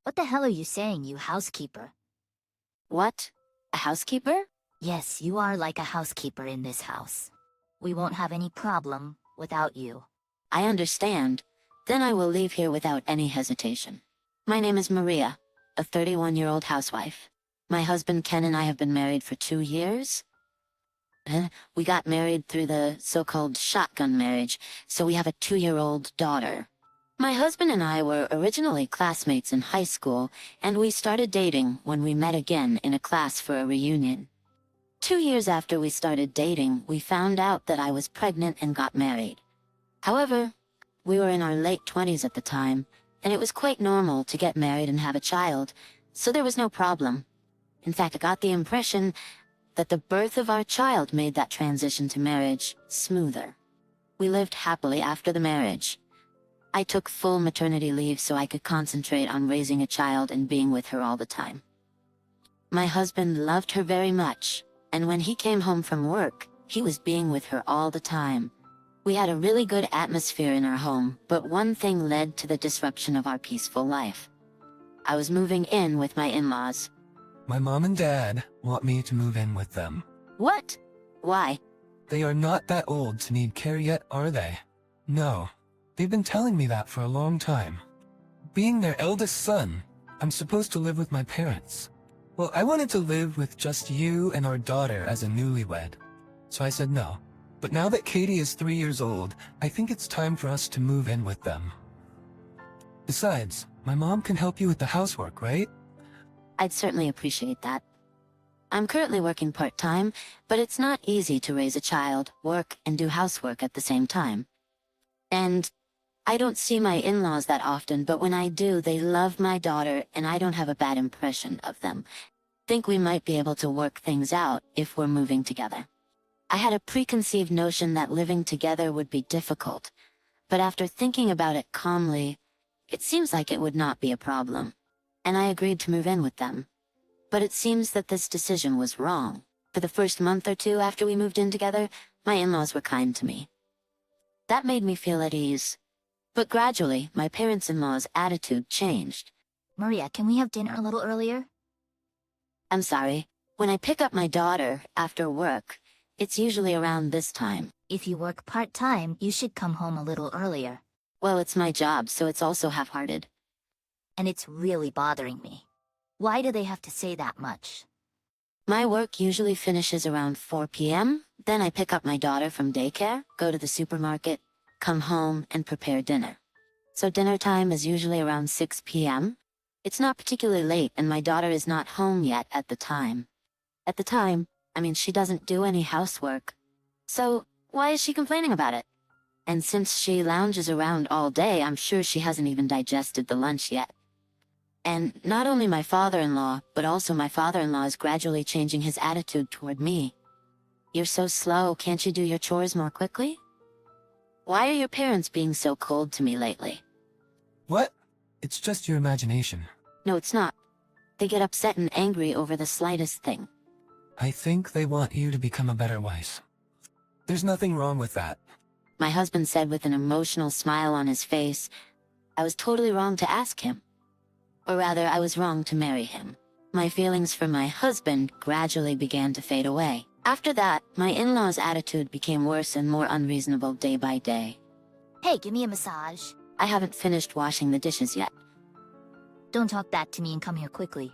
What the hell are you saying, you housekeeper? What? A housekeeper? Yes, you are like a housekeeper in this house. We won't have any problem without you. I understand. Then I will leave here without any hesitation. My name is Maria, a 31-year-old housewife. My husband Ken and I have been married for 2 years. We got married through the so-called shotgun marriage, so we have a 2-year-old daughter. My husband and I were originally classmates in high school, and we started dating when we met again in a class for a reunion. 2 years after we started dating, we found out that I was pregnant and got married. However, we were in our late 20s at the time, and it was quite normal to get married and have a child, so there was no problem. In fact, I got the impression that the birth of our child made that transition to marriage smoother. We lived happily after the marriage. I took full maternity leave so I could concentrate on raising a child and being with her all the time. My husband loved her very much, and when he came home from work, he was being with her all the time. We had a really good atmosphere in our home, but one thing led to the disruption of our peaceful life. I was moving in with my in-laws. My mom and dad want me to move in with them. What? Why? They are not that old to need care yet, are they? No. They've been telling me that for a long time. Being their eldest son, I'm supposed to live with my parents. Well, I wanted to live with just you and our daughter as a newlywed. So I said no. But now that Katie is 3 years old, I think it's time for us to move in with them. Besides, my mom can help you with the housework, right? I'd certainly appreciate that. I'm currently working part-time, but it's not easy to raise a child, work, and do housework at the same time. And I don't see my in-laws that often, but when I do, they love my daughter, and I don't have a bad impression of them. Think we might be able to work things out if we're moving together. I had a preconceived notion that living together would be difficult, but after thinking about it calmly, it seems like it would not be a problem, and I agreed to move in with them. But it seems that this decision was wrong. For the first month or two after we moved in together, my in-laws were kind to me. That made me feel at ease. But gradually, my parents-in-law's attitude changed. Maria, can we have dinner a little earlier? I'm sorry. When I pick up my daughter after work, it's usually around this time. If you work part-time, you should come home a little earlier. Well, it's my job, so it's also half-hearted. And it's really bothering me. Why do they have to say that much? My work usually finishes around 4 p.m., then I pick up my daughter from daycare, go to the supermarket, come home, and prepare dinner. So dinner time is usually around 6 p.m. It's not particularly late, and my daughter is not home yet at the time. At the time, she doesn't do any housework. So, why is she complaining about it? And since she lounges around all day, I'm sure she hasn't even digested the lunch yet. And not only my father-in-law, but also my father-in-law is gradually changing his attitude toward me. You're so slow, can't you do your chores more quickly? Why are your parents being so cold to me lately? What? It's just your imagination. No, it's not. They get upset and angry over the slightest thing. I think they want you to become a better wife. There's nothing wrong with that. My husband said with an emotional smile on his face, I was totally wrong to ask him. Or rather, I was wrong to marry him. My feelings for my husband gradually began to fade away. After that, my in-laws' attitude became worse and more unreasonable day by day. Hey, give me a massage. I haven't finished washing the dishes yet. Don't talk that to me and come here quickly.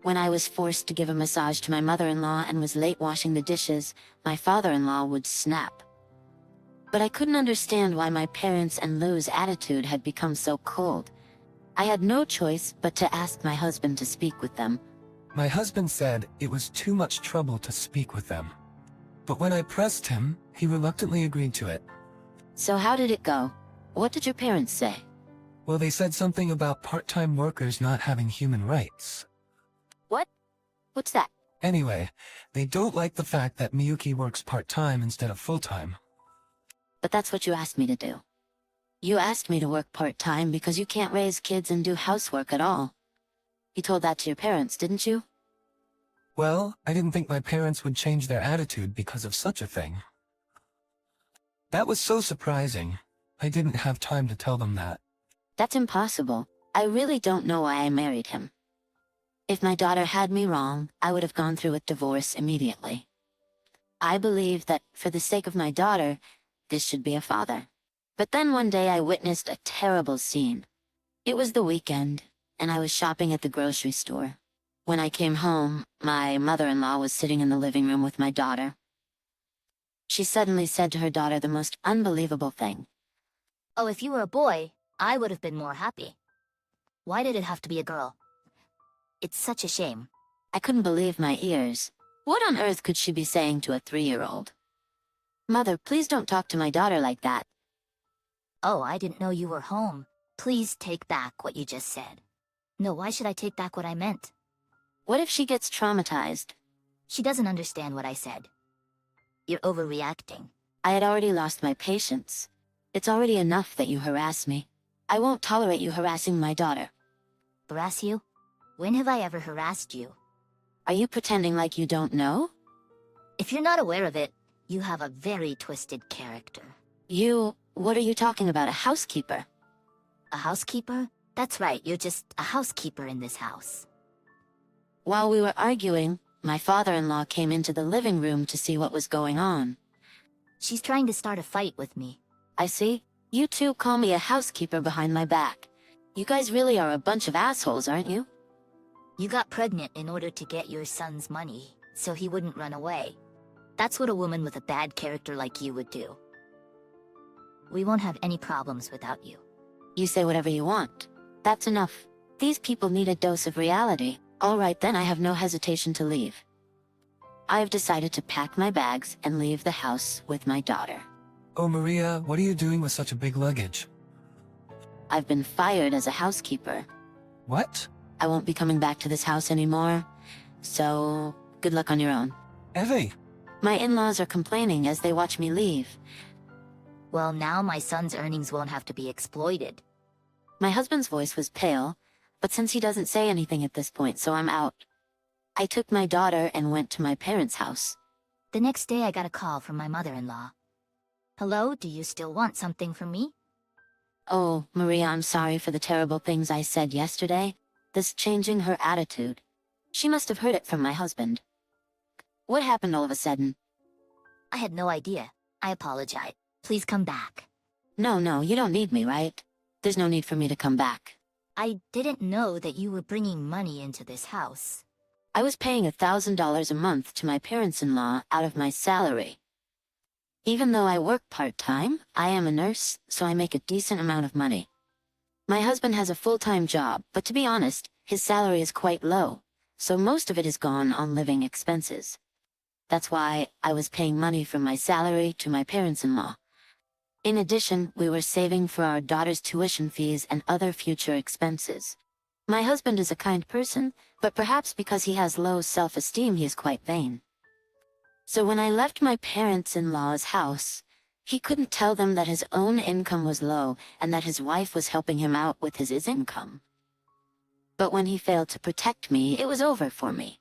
When I was forced to give a massage to my mother-in-law and was late washing the dishes, my father-in-law would snap. But I couldn't understand why my parents and Lou's attitude had become so cold. I had no choice but to ask my husband to speak with them. My husband said it was too much trouble to speak with them. But when I pressed him, he reluctantly agreed to it. So how did it go? What did your parents say? Well, they said something about part-time workers not having human rights. What? What's that? Anyway, they don't like the fact that Miyuki works part-time instead of full-time. But that's what you asked me to do. You asked me to work part-time because you can't raise kids and do housework at all. You told that to your parents, didn't you? Well, I didn't think my parents would change their attitude because of such a thing. That was so surprising. I didn't have time to tell them that. That's impossible. I really don't know why I married him. If my daughter had me wrong, I would have gone through with divorce immediately. I believe that, for the sake of my daughter, this should be a father. But then one day I witnessed a terrible scene. It was the weekend, and I was shopping at the grocery store. When I came home, my mother-in-law was sitting in the living room with my daughter. She suddenly said to her daughter the most unbelievable thing. Oh, if you were a boy, I would have been more happy. Why did it have to be a girl? It's such a shame. I couldn't believe my ears. What on earth could she be saying to a 3-year-old? Mother, please don't talk to my daughter like that. Oh, I didn't know you were home. Please take back what you just said. No, why should I take back what I meant? What if she gets traumatized? She doesn't understand what I said. You're overreacting. I had already lost my patience. It's already enough that you harass me. I won't tolerate you harassing my daughter. Harass you? When have I ever harassed you? Are you pretending like you don't know? If you're not aware of it, you have a very twisted character. What are you talking about, a housekeeper? A housekeeper? That's right, you're just a housekeeper in this house. While we were arguing, my father-in-law came into the living room to see what was going on. She's trying to start a fight with me. I see. You two call me a housekeeper behind my back. You guys really are a bunch of assholes, aren't you? You got pregnant in order to get your son's money, so he wouldn't run away. That's what a woman with a bad character like you would do. We won't have any problems without you. You say whatever you want. That's enough. These people need a dose of reality. All right, then I have no hesitation to leave. I've decided to pack my bags and leave the house with my daughter. Oh, Maria, what are you doing with such a big luggage? I've been fired as a housekeeper. What? I won't be coming back to this house anymore. So, good luck on your own. Evie! My in-laws are complaining as they watch me leave. Well, now my son's earnings won't have to be exploited. My husband's voice was pale, but since he doesn't say anything at this point, so I'm out. I took my daughter and went to my parents' house. The next day I got a call from my mother-in-law. Hello, do you still want something from me? Oh, Maria, I'm sorry for the terrible things I said yesterday. This changing her attitude. She must have heard it from my husband. What happened all of a sudden? I had no idea. I apologize. Please come back. No, you don't need me, right? There's no need for me to come back. I didn't know that you were bringing money into this house. I was paying $1,000 a month to my parents-in-law out of my salary. Even though I work part-time, I am a nurse, so I make a decent amount of money. My husband has a full-time job, but to be honest, his salary is quite low, so most of it is gone on living expenses. That's why I was paying money from my salary to my parents-in-law. In addition, we were saving for our daughter's tuition fees and other future expenses. My husband is a kind person, but perhaps because he has low self-esteem he is quite vain. So when I left my parents-in-law's house, he couldn't tell them that his own income was low and that his wife was helping him out with his income. But when he failed to protect me, it was over for me.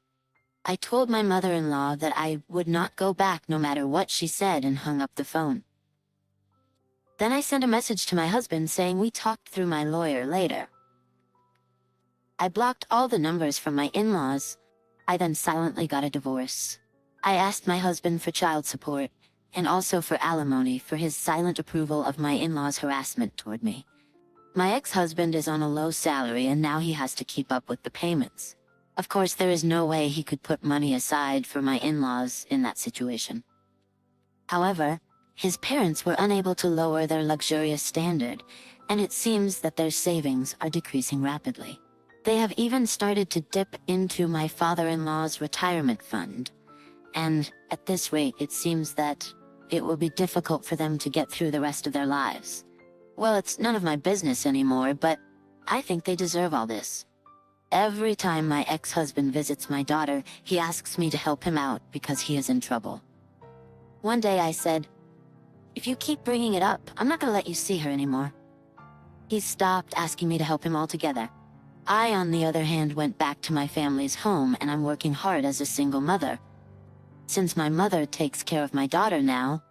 I told my mother-in-law that I would not go back no matter what she said and hung up the phone. Then I sent a message to my husband saying we talked through my lawyer later. I blocked all the numbers from my in-laws. I then silently got a divorce. I asked my husband for child support, and also for alimony for his silent approval of my in-laws' harassment toward me. My ex-husband is on a low salary and now he has to keep up with the payments. Of course, there is no way he could put money aside for my in-laws in that situation. However, his parents were unable to lower their luxurious standard, and it seems that their savings are decreasing rapidly. They have even started to dip into my father-in-law's retirement fund. And at this rate, it seems that it will be difficult for them to get through the rest of their lives. Well, it's none of my business anymore, but I think they deserve all this. Every time my ex-husband visits my daughter, he asks me to help him out because he is in trouble. One day I said, "If you keep bringing it up, I'm not gonna let you see her anymore." He stopped asking me to help him altogether. I, on the other hand, went back to my family's home and I'm working hard as a single mother. Since my mother takes care of my daughter now,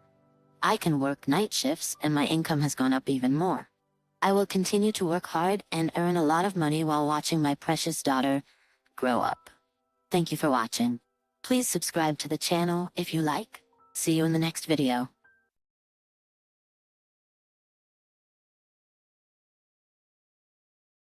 I can work night shifts and my income has gone up even more. I will continue to work hard and earn a lot of money while watching my precious daughter grow up. Thank you for watching. Please subscribe to the channel if you like. See you in the next video.